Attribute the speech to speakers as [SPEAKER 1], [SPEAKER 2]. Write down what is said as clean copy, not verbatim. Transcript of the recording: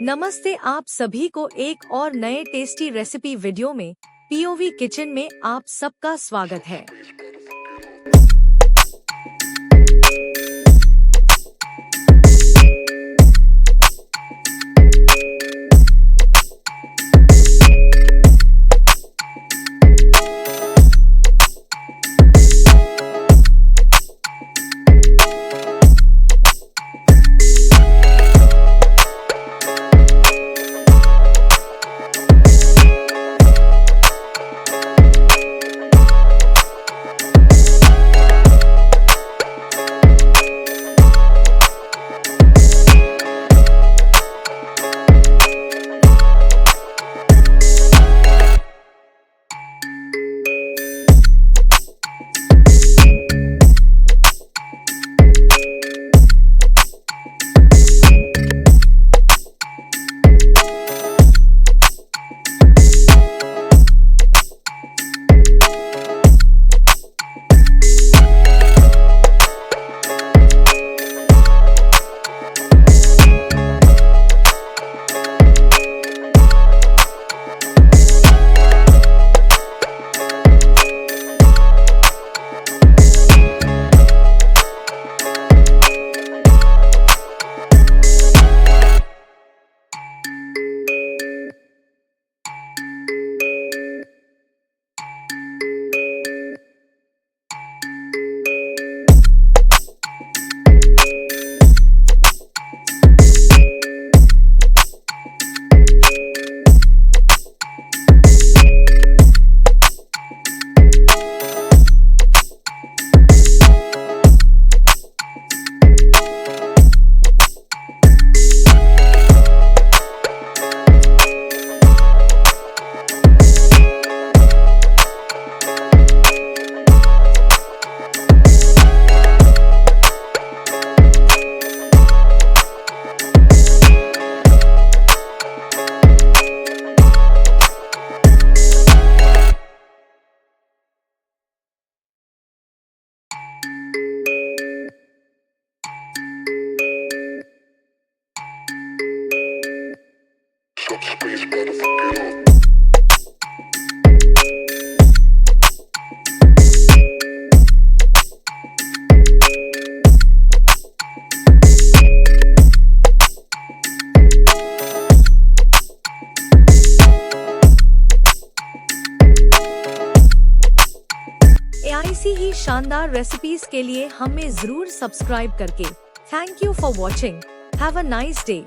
[SPEAKER 1] नमस्ते, आप सभी को एक और नए टेस्टी रेसिपी वीडियो में पीओवी किचन में आप सबका स्वागत है। ऐसी ही शानदार रेसिपीज के लिए हमें जरूर सब्सक्राइब करके। Thank you for watching. Have a nice day.